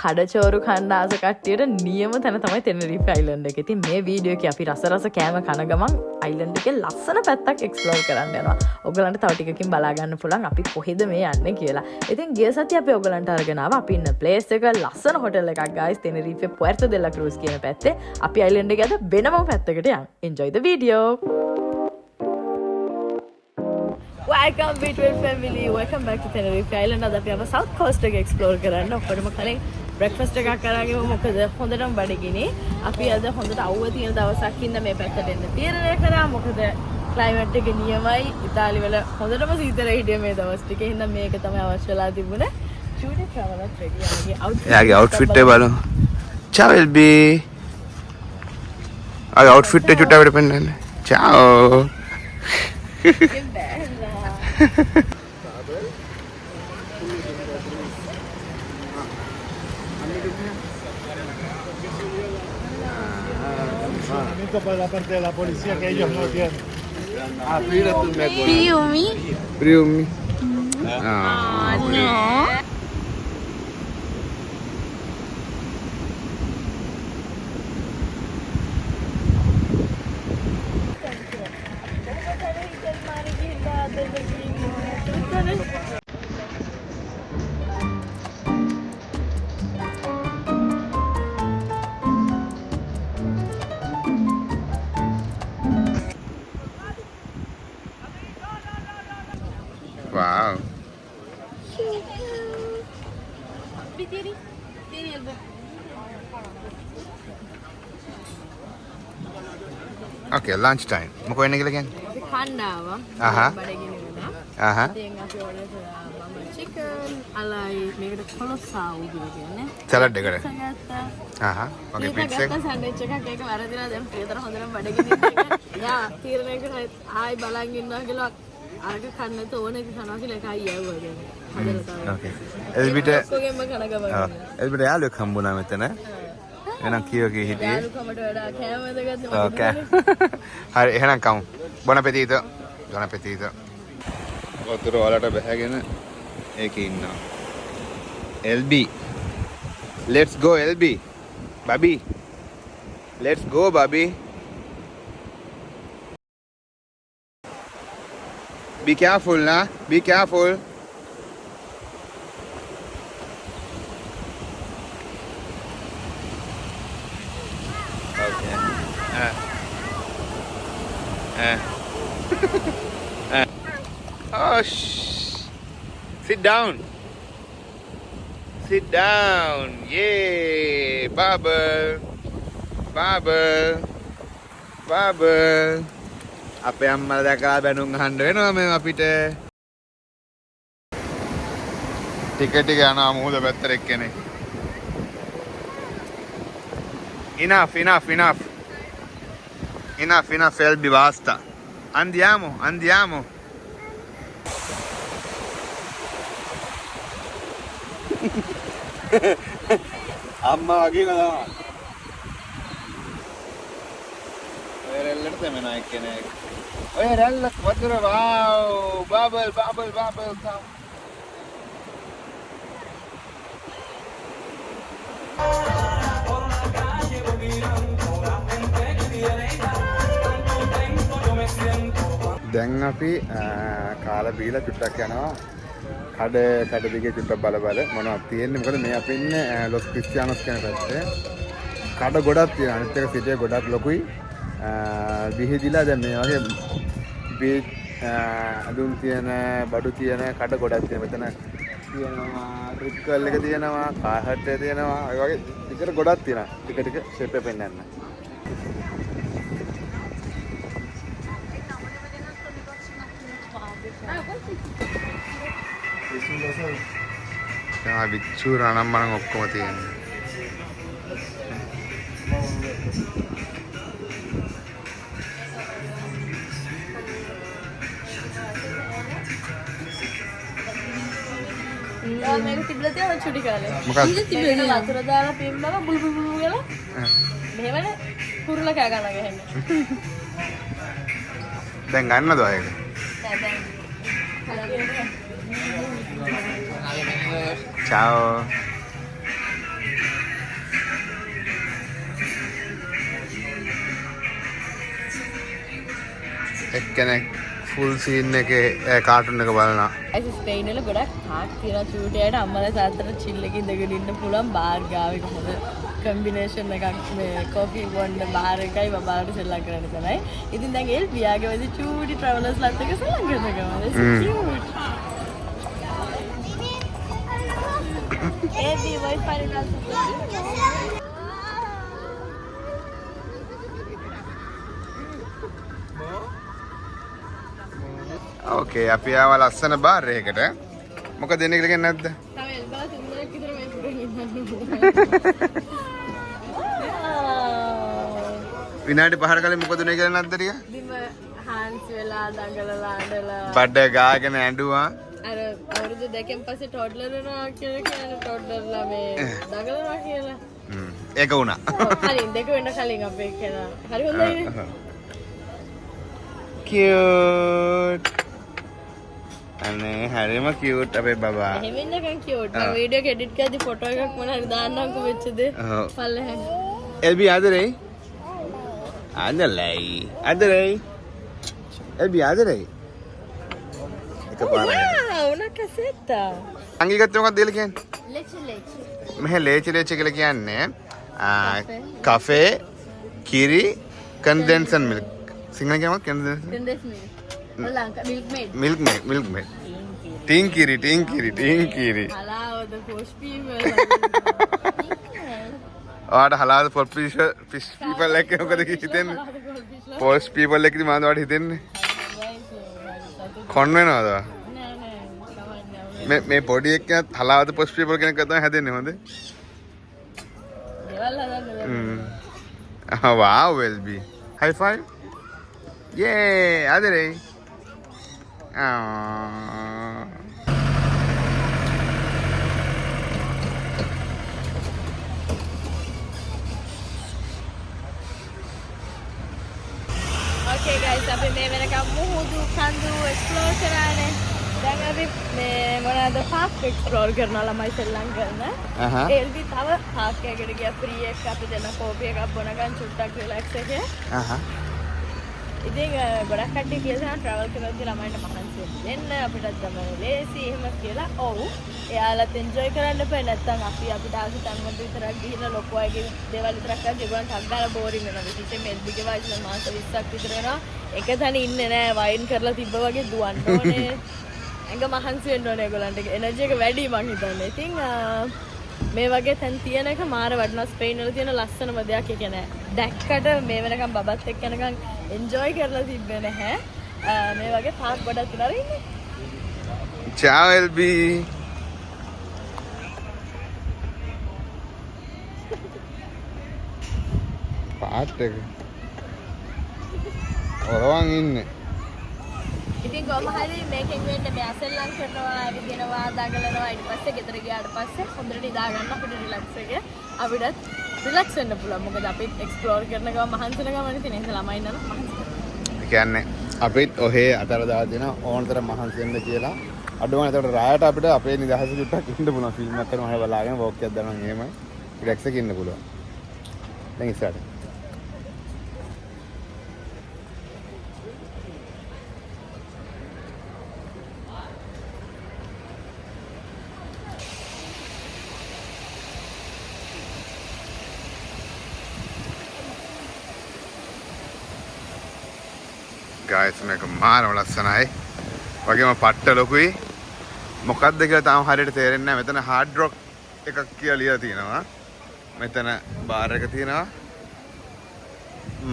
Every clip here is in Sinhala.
කඩචෝරු කන්න ආස කට්ටියට නියම තැන තමයි තෙනරිෆේ අයිලන්ඩ් එක. ඉතින් මේ වීඩියෝ එකේ අපි රස කෑම කන ගමන් අයිලන්ඩ් එකේ ලස්සන පැත්තක් එක්ස්ප්ලෝර් කරන්න යනවා. ඔයගලන්ට තව ටිකකින් බලා ගන්න පුළුවන් අපි කොහෙද මේ යන්නේ කියලා. ඉතින් ගිය සතිය අපි ඔයගලන්ට අරගෙන ආවා අපි ඉන්න ප්ලේස් එක ලස්සන හොටෙල් එකක් guys තෙනරිෆේ පුවර්තෝ දෙ ලා ක්‍රූස් කියන පැත්තේ. අපි අයිලන්ඩ් එකේ අද වෙනම පැත්තකට යන්. enjoy the video. Welcome B12 family. Welcome back to Tenerife Island. අද අපි ආව South Coast එක explore කරන්න. ඔක්කොටම කලින් breakfast එකක් කරගෙන මොකද හොඳටම බඩගිනි. අපි අද හොඳට අවුව තියෙන දවසක් ඉන්න මේ පැත්තට එන්න තීරණය කරා. මොකද climate එක නියමයි. ඉතාලි වල හොඳටම සීතල හිටියේ මේ දවස් ටිකේ. හින්දා මේක තමයි අවශ්‍යලා තිබුණේ. Judy travelers ready. යාගේ outfit එක බලමු. Ciao LB. ආගේ outfit එක චුට්ටක් අපිට පෙන්නන්න. Ciao. Para la parte de la policía que ellos no tienen. Priumi. Priumi. Ah, no. Wow. Okay, lunch time. Mau ini lagi kan? Khandawa. Aha. බඩගිනි වුණා. Aha. ඉතින් අපි order කරා මම chicken alai මේකට කොලොසාවු කියන්නේ. Salad dekat. සංගත්තා. Aha. Okay, pizza. ඒක සැන්ඩ්විච් එකක් ඒක වැරදිලා දැන් ප්‍රියතර හොඳටම බඩගිනි ඉන්න. යා තීරණය කරා ආයි බලන් ඉන්නවා කියලා අරක කන්න තෝන එක කනවා කියලා එක අයියා වගේ. හදලා තමයි. Okay. එල්බිට ඔක්කොගෙම කන ගමන්. එල්බිට යාළුවෙක් හම්බුණා මෙතන. එහෙනම් කීයකේ හිටියේ? යාළුකමට වඩා කෑම වැදගත් Okay. හරි එහෙනම් කමු. Bon appetito. Bon appetito. වතුර වලට බැහැගෙන ඒකේ ඉන්නවා. LB. Let's go LB. Babi. Let's go Babi. Be careful nah. Be careful. Okay. Oh, sit down. Sit down. Yay. Bubble. Bubble. Bubble. අපේ අම්මලා දැකලා බැනුම් අහන්න වෙනවා මේ අපිට. ටික ටික යනවා මුහුද පැත්තට එක්කෙනෙක්. Enough, enough, enough. Enough, enough, LB, basta. Andiamo, andiamo. අම්මා වගේ නේද? ඔය රැල්ලට තෙමනවා එක්කෙනෙක්. ඔය රැල්ලක් වතුර wow, bubble, bubble, bubble come. දැන් අපි කාලා බීලා චුට්ටක් යනවා කඩ දිගේ චුට්ටක් බල මොනවද තියෙන්නේ මොකද මේ අපි ඉන්නේ ලොස් ක්‍රිස්තියානොස් කියන පැත්තේ කඩ ගොඩක් තියෙනවා අනිත් එක සිටිය ගොඩක් ලොකුයි විහිදිලා දැන් මේ වගේ බීච් අඳුන් තියෙන බඩු තියෙන කඩ ගොඩක් තියෙන මෙතන තියෙනවා රික්කල් එක තියෙනවා කාහට් එක තියෙනවා ඒ වගේ විතර ගොඩක් තියෙනවා ටික ටික ෂේප් එක පෙන්නන්න දැන් විච්චු රණම් මනම් ඔක්කොම තියෙනවා මේක තිබිලා තියෙනවා චුටි කාලේ. මොකක්ද? තිබෙන වතුර දාලා පිම්බම බුළු බුළු කියලා. මෙහෙමනේ කුරුල්ල කෑ ගන්න ගහන්නේ. දැන් ගන්නද ඔය එක? දැන්. Ciao. කෙනෙක් ෆුල් සීන් එකේ කාටුන් එක බලනවා. ඇයි ස්පේන් වල ගොඩක් පාක් තියෙනවා චූටියට අම්මලා තාත්තලා චිල් එකකින් ඉඳගෙන ඉන්න පුළුවන් බාර් ගාවක හොඳ කම්බිනේෂන් එකක් මේ කොෆි බොන්න බාර් එකයි බබාලට සෙල්ලම් කරන්න තමයි. ඉතින් දැන් එල් බියාගේ වගේ චූටි ට්‍රැවලර්ස් ලත් එක සෙල්ලම් කරනවා. It's cute. Ebi wifi එකක් ඕකේ අපි ආව ලස්සන බාර් එකකට. මොකද එන්නේ කියලා කියන්නේ නැද්ද? තමයි එල්බා තුන්දෙනෙක් විතර මේ පුරගෙන ඉන්නවා. විනාඩි 5කට කලින් මොකද උනේ කියලා නැද්ද ටික? බිම හාන්ස් වෙලා දඟලලා අඬලා බඩ ගාගෙන ඇඬුවා. අර අවුරුදු දෙකෙන් පස්සේ ටොඩ්ලර් වෙනවා කියලා කියන්නේ ටොඩ්ලර්ලා මේ දඟලනවා කියලා. ඒක වුණා. කලින් දෙක වෙන්න කලින් අපේ කෙනා. හරි හොඳයි. කියුට්. අනේ හරිම කියුට් අපේ බබා. එහෙම ඉන්නකන් කියුට්. මම වීඩියෝ එක එඩිට් කරද්දි ෆොටෝ එකක් මොන හරි දාන්නම්කෝ වෙච්ච දේ. පල්ලෙහෙන්. එල්බි ආදරේ? ආදරයි. ආදරයි. එල්බි ආදරයි. එකපාරයි. una casetta. අංගිකත් මොකක්ද දෙල කියන්නේ? Leche leche. මෙහෙ ලේචි ලේචි කියලා කියන්නේ කෆේ කිරි කන්ඩෙන්සන් මිල්ක්. සිංහල කියමක් condensed Condensed milk. Lanka milk made. Milk made. Tin කිරි. Allow the posh people. ඔයාට හලාද ෆිෂ් පීපල් එක මොකද හිතෙන්නේ? පොෂ් පීපල් එකද මාද ඔයාට හිතෙන්නේ? කොන් වෙනවද? මේ පොඩි එක්කත් හලාවද පොෂ් පීපල් කෙනෙක් තමයි හැදෙන්නේ හොඳ. දේවල් හදන්න. wow LB. High five. Yay! ආදරේ. Okay guys, අපි මේ වෙනකම් මුහුදු කඳු එක්ස්ප්ලෝර් කරානේ. දැන් අපි මේ මොනවාද පාක් එක්ස්ප්ලෝර් කරනවා ළමයි සෙල්ලම් කරන. එල්බි තව පාක් එකකට ගියා ෆ්‍රී එක අපි දෙන කෝපි එකක් බොනගන් චුට්ටක් රිලැක්ස් එකේ. ඉතින් ගොඩක් කට්ටිය කියලා ට්‍රැවල් කරද්දී ළමයින්ට මහන්සි වෙන්න අපිටත් තමයි ලේසි එහෙම කියලා. ඔව්. එයාලත් එන්ජොයි කරන්න එපා. නැත්තම් අපි අපිට ආසි තන්වල විතරක් ගිහින් ලොකු අයගේ දේවල් විතරක් කරද්දී ඒගොල්ලන්ට අග්ගාලා බෝරින් වෙනවා. විශේෂයෙන් එල්බිගේ වයස මාස 20ක් විතර වෙනවා. එක තැන ඉන්නේ නැහැ. වයින් කරලා තිබ්බ වගේ දුවන්න ඕනේ. ඇඟ මහන්සි වෙන්න ඕනේ ඒගොල්ලන්ට. එනර්ජි එක වැඩි මං හිතන්නේ. ඉතින් මේ වගේ තැන් තියෙන එක මාර වටිනවා. ස්පේන් වල තියෙන ලස්සනම දෙයක් ඒක නෑ. දැක්කට මේ වෙනකම් බබත් එක්ක යනකම් එන්ජොයි කරලා තිබ්බේ නැහැ. මේ වගේ පාක් ගොඩක් තියෙනවා ඉන්නේ. Ciao LB. පාත් එක. ඔරවන් ඉන්නේ. ඉතින් කොහොම හරි මේකෙන් වෙන්නේ මේ අසෙල්ලම් කරනවා, ඇවිදිනවා, දඟලනවා. ඊට පස්සේ ගෙදර ගියාට පස්සේ හොඳට නිදා ගන්න අපිට රිලැක්ස් එකේ. අපිටත් රිලැක්ස් වෙන්න පුළුවන්. මොකද අපි එක්ස්ප්ලෝර් කරන ගමන් මහන්සි වෙන ගමන් ඉතින් ඒක ළමයි නන මහන්සි. ඒ කියන්නේ අපිත් ඔහේ අතර දාලා දෙන ඕනතරම් මහන්සි වෙන්න කියලා. අඩුවන එතකොට රායට අපිට අපේ නිදහස චුට්ටක් ඉන්න පුළුවන්. ෆිල්ම් එකක් කරනවා හරි බලාගෙන වොක් එකක් දානවා එහෙමයි. රිලැක්ස් එකේ ඉන්න පුළුවන්. දැන් ඉස්සරහට. ගායස් මේක මාරම ලස්සනයි. වගේම පට්ට ලොකුයි. මොකක්ද කියලා තාම හරියට තේරෙන්නේ නැහැ. මෙතන හાર્ඩ් රොක් එකක් කියලා ලියලා තියෙනවා. මෙතන බාර් එක තියෙනවා.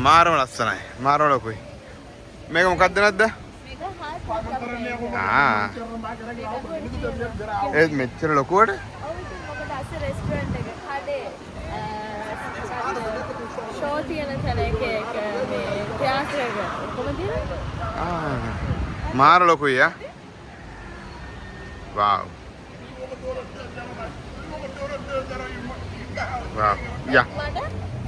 මාරම ලස්සනයි. මාරම ලොකුයි. මේක මොකක්ද නැද්ද? මේක හායි ඒ මෙච්චර ලොකුවට? ඔව් ඉතින් මොකද අස රෙස්ටුරන්ට් එක කඩේ ෂෝ තියෙන තැන එක මේ තියාටර් එක කොහොමද තියෙන්නේ? මාර ලොකුයි යා. Wow. Wow. යා. මට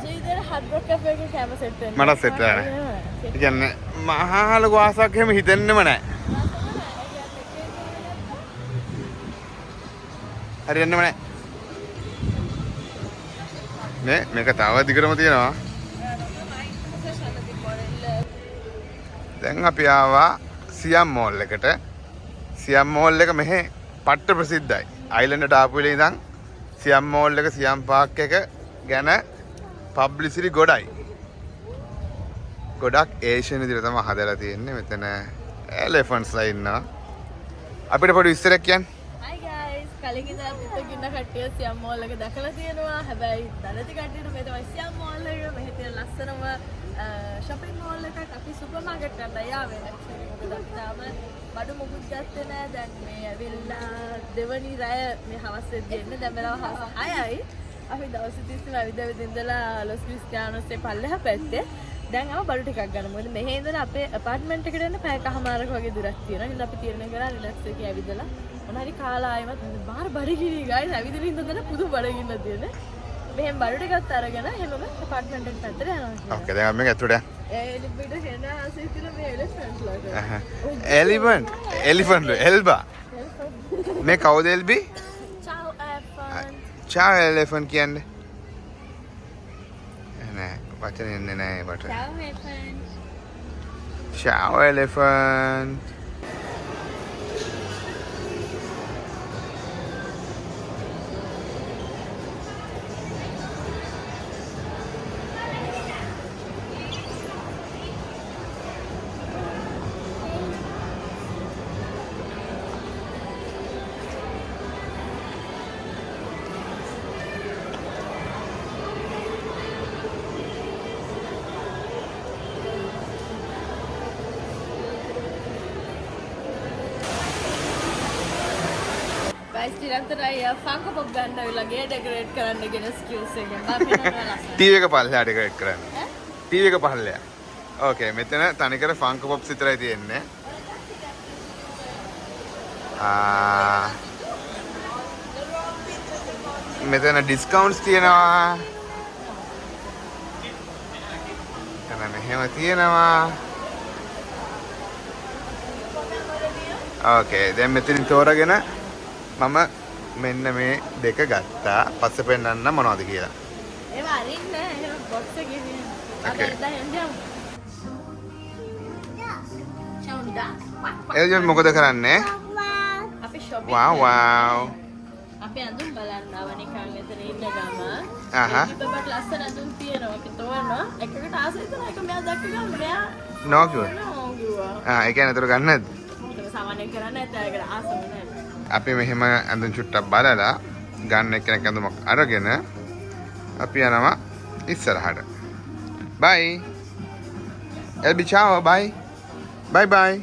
ජීවිතේ හත් රොක් කැෆේ එකේ කැම සෙට් වෙනවා. මට සෙට් වෙනවා. ඒ කියන්නේ මහා ලොකු ආසක් එහෙම හිතෙන්නෙම නැහැ. හරියන්නේම නැහැ. මේක තව දිගටම තියෙනවා. දැන් අපි ආවා සියම් මෝල් එකට. සියම් මෝල් එක මෙහි පට්ට ප්‍රසිද්ධයි. අයිලන්ඩ්ට ආපු වෙලේ ඉඳන් සියම් මෝල් එක සියම් පාක් එක ගැන පබ්ලිසිටි ගොඩයි. ගොඩක් ඒෂියන් විදිහට තමයි හදලා තියෙන්නේ. මෙතන එලිෆන්ට්ස්ලා ඉන්නවා. අපිට පොඩි විස්තරයක් කියන්න. Hi guys, කලින් ඉඳලා පිටක ඉන්න කට්ටිය සියම් මෝල් එක දැකලා තියෙනවා. හැබැයි දැනති කට්ටියට මේ තමයි සියම් මෝල් එක. මෙහි තියෙන ලස්සනම shopping mall එකක්. අපි සුපර් මාකට් එකට ආවේ actually. මොකද අපි තාම බඩු මුකුත් ගත්තේ නෑ. දැන් මේ ඇවිල්ලා දෙවනි රැය මේ හවස් වෙද්දී එන්නේ. දැන් වෙලාව හවස 6යි. අපි දවස් 30ම ඇවිත් ඉඳලා ලොස් ක්‍රිස්ටියානෝස්ගේ පල්ලෙහා පැත්තේ. දැන් ආව බඩු ටිකක් ගන්න. මොකද මෙහේ ඉඳලා අපේ අපාර්ට්මන්ට් එකට එන්න පැයකමාරක වගේ දුරක් තියෙනවා. හින්දා අපි තීරණය කරා රිලැක්ස් එකේ ඇවිදලා මොනවාරි කාලා ආයෙමත් බාහිර බඩගිනි ගායිස් ඇවිදලා ඉඳලා පුදු බඩගින්න තියෙන්නේ. මෙහෙම බඩු ටිකක් අරගෙන හැමෝම අපාර්ට්මන්ට් එකට පැත්තට යනවා. ඕකේ දැන් අපි ඇතුළට යන්න. එලිබිට හෙන ආසෙ කියලා මේ එලිෆන්ට් ලාට. එලිෆන්ට් එල්බා. මේ කවුද එල්බි? Ciao elephant. චාව එලිෆන්ට් කියන්නේ. නෑ වචන එන්නේ නෑ මට. Ciao elephant. චාව එලිෆන්ට්. Guys, නිරන්තරයි ෆංකෝ පොප් ගන්න වෙලා ගේ ඩෙකොරේට් කරන්න ගෙන ස්කිල්ස් එකෙන්. බා පේනවා ලස්සන. ටීවී එක පල්ලෙහාට ඩෙකොරේට් කරන්න. ටීවී එක පල්ලෙහා. ඕකේ මෙතන තනිකර ෆංකෝ පොප්ස් විතරයි තියෙන්නේ. මෙතන ඩිස්කවුන්ට්ස් තියෙනවා. එතන මෙහෙම තියෙනවා. ඕකේ දැන් මෙතනින් තෝරගෙන මම මෙන්න මේ දෙක ගත්තා. පස්සේ පෙන්නන්න මොනවද කියලා. ඒවා අරින්න එහෙම බොක්ස් එකේ තියෙන. අපි Okay. දැන් යන්න. චවුන්ඩා. එල්ජන් මොකද කරන්නේ? අපි shopping. wow. අපි අඳුම් බලන්න ආව නිකන් එතන ඉන්න ගම. ඉබ්බට ලස්සන අඳුම් තියෙනවා. අපි තෝරනවා. එකකට ආසයි තුන එක මෙයා දැක්ක ගමන් මෙයා නෝ කිව්වා. නෝ කිව්වා. ඒ කියන්නේ ඒතර ගන්නද? මොකද සාමාන්‍යයෙන් කරන්නේ නැත්නම් ඒකට ආසම නැහැ. අපි මෙහෙම ඇඳුම් චුට්ටක් බලලා ගන්න එක්කෙනෙක් ඇඳුමක් අරගෙන අපි යනවා ඉස්සරහට. බයි. එල්බි චාව බයි. බයි බයි.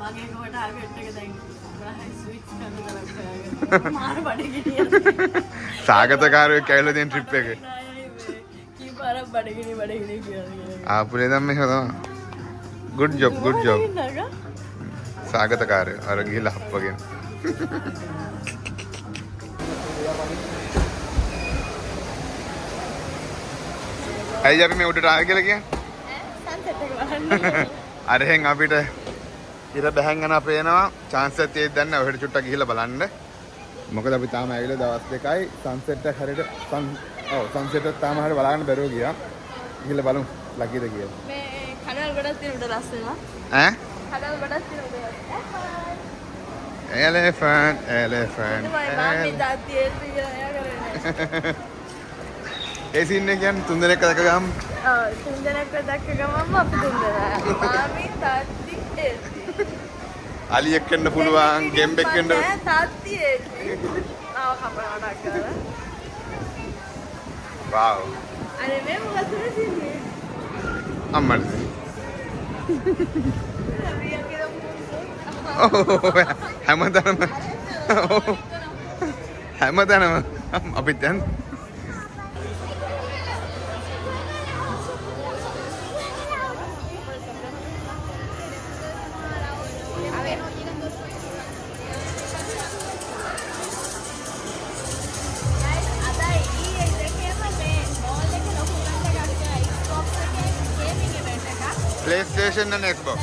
මගේ කොට ටාගට් එක දැන් ගහයි ස්විච් කරලා මාර බඩගිනිය. සාගතකාරයෙක් ඇවිල්ලා තියෙන ට්‍රිප් එක. කී පාරක් බඩගිනි කියන්නේ. ආපුලේ දැන් මෙහෙම තමයි. good job. සාගතකාරයෝ අර ගිහිල්ලා හප්පගෙන. ඇයි අපි මේ උඩට ආවේ කියලා කියන්නේ? සන්සෙට් එක බලන්න. අරහෙන් අපිට ඉර බැහැන් යනවා පේනවා. chance එකක් තියෙද්දි දැන් ඔහෙට චුට්ටක් ගිහිල්ලා බලන්න. මොකද අපි තාම ඇවිල්ලා දවස් දෙකයි සන්සෙට් එක හරියට සන්සෙට් එක තාම හරියට බලන්න බැරුව ගියා. ගිහිල්ලා බලමු ලකීද කියලා. මේ කඩල් ගොඩක් තියෙන උඩ ලස්සන. ඈ? කඩල් ගොඩක් තියෙන උඩ. elephant. මම දාතියෙ කියලා කරන්නේ. ඒ සීන් එක කියන්නේ තුන්දෙනෙක් දැක ගමු. ඔව් තුන්දෙනෙක්ව දැක්ක ගමන්ම අපි තුන්දෙනා. මාමි තාත්ති එල්ලි. අලියෙක් වෙන්න පුළුවන්, ගෙම්බෙක් වෙන්න නෑ තාත්ති එල්ලි. ආව කපනවා කරලා. wow. අනේ මේ මොකද තියෙන්නේ? අම්මට. හැමතැනම අපි දැන් PlayStation and Xbox.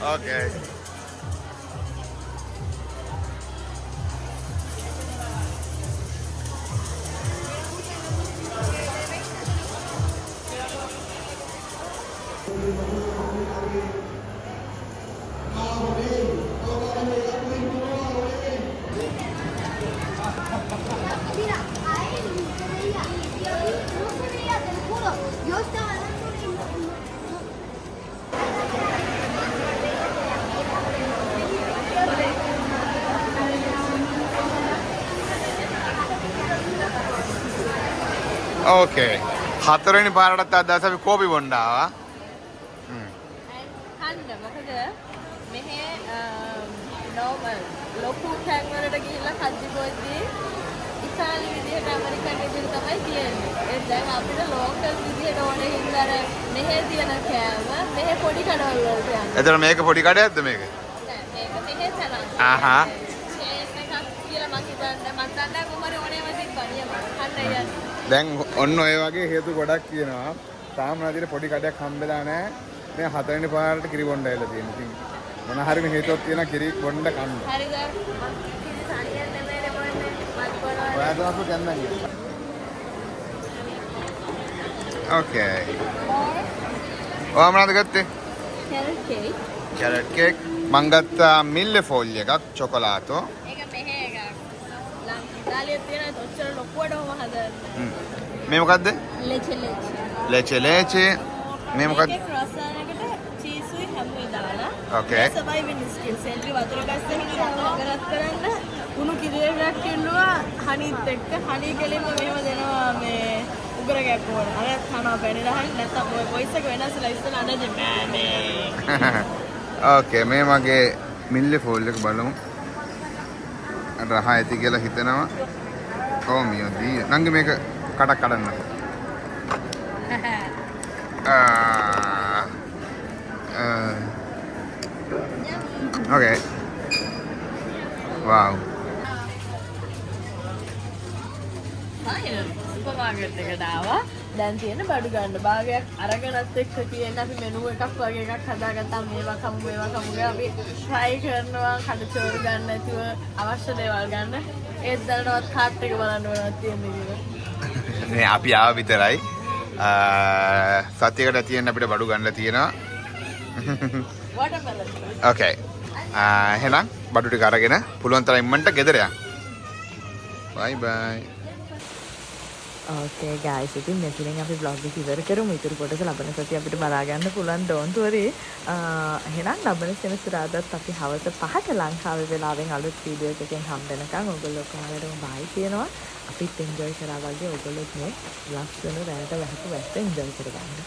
Okay. Mira, a él se veía, y a mí no se veía, te lo juro. Yo estaba dándole y Okay. හතරවෙනි පාරටත් අදහස අපි කෝපි බොන්න ආවා. කන්න මොකද මෙහෙ නෝමල් ලොකු කැන් වලට ගිහිල්ලා කද්දි පොද්දි ඉතාලි විදිහට ඇමරිකන් විදිහට තමයි තියෙන්නේ. ඒ දැන් අපිට ලෝකල් විදිහට ඕනේ හින්දා අර මෙහෙ තියෙන කෑම මෙහෙ පොඩි කඩවල වලට යනවා. එතන මේක පොඩි කඩයක්ද මේක? නෑ මේක මෙහෙ තරම්. ආහා. චේන් එකක් කියලා මං හිතන්නේ මං දන්නේ කොහමද ඕනේම තිබ්බා නියම. කන්න යන්නේ. දැන් ඔන්න ඔය වගේ හේතු ගොඩක් තියෙනවා. තාම නදියට පොඩි කඩයක් හම්බෙලා නැහැ. මේ හතරවෙනි පාරට කිරි බොන්න ඇවිල්ලා තියෙනවා. ඉතින් මොන හරිම හේතුවක් තියෙනවා කිරි බොන්න කන්න. හරිද? මං කිසි සාරියක් නෙමෙයි බොන්නේ. මත් බොනවා. ඔයාට අපු ගන්නන් ගියා. Okay. ඔයා මොනවද ගත්තේ? Carrot cake. Carrot cake. මං ගත්තා මිල්ලේ ෆෝල් එකක් චොකලාතෝ. ඒක මෙහෙ එකක්. ඉතාලියේ තියෙන ඔච්චර ලොකුවටම හදන්නේ. මේ මොකද්ද? ලෙචෙ ලෙචෙ. ලෙචේ ලේචේ. මේ මොකද්ද? මේකේ ක්‍රොස්සාන් එකට චීසුයි හැමුයි දාලා. Okay. සර්වයිවිං ස්කිල්ස්. එන්ට්‍රි වතුර ගස්සගෙන ඉවරත් කරන්න උණු කිරියක් කිල්ලුවා හනිත් එක්ක හනි කෙලින්ම මෙහෙම දෙනවා මේ උගර ගැප් වල. අර තනවා බැනිලා හරි නැත්නම් ඔය වොයිස් එක වෙනස්ලා ඉස්සලා අඬන්නේ මෑනේ. Okay මේ මගේ මිල්ලේ ෆෝල් එක බලමු. රහ ඇති කියලා හිතනවා. ඔව් මියෝ දී. නංගි මේක කඩක් කඩන්න. Okay. Wow. සුපර් මාකට් එකට ආවා. දැන් තියෙන බඩු ගන්න භාගයක් අරගෙනත් එක්ක තියෙන අපි මෙනු එකක් වගේ එකක් හදාගත්තා. මේවා කමු කියලා අපි try කරනවා කඩචෝර ගන්න නැතුව අවශ්‍ය දේවල් ගන්න. ඒත් දැනටවත් කාට් එක බලන්න ඕනවත් තියෙන්නේ කියලා. නේ අපි ආව විතරයි. සතියකට තියෙන අපිට බඩු ගන්න තියෙනවා. watermelon. Okay. එහෙනම් බඩු ටික අරගෙන පුළුවන් තරම් ඉක්මනට ගෙදර යන්න. Bye bye. Okay guys, ඉතින් මෙතනින් අපි vlog එක ඉවර කරමු. ඊටු කොටස ලබන සතිය අපිට බලා ගන්න පුළුවන්. don't worry. එහෙනම් ලබන සෙනසුරාදාත් අපි හවස 5ට ලංකාවේ වෙලාවෙන් අලුත් වීඩියෝ එකකින් හම්බෙනකන් ඔයගොල්ලෝ කොහොමදම bye කියනවා. අපිත් enjoy කරා වගේ ඔයගොල්ලොත් මේ ලස්සන රැයට වැහපු වැස්ස enjoy කරගන්න.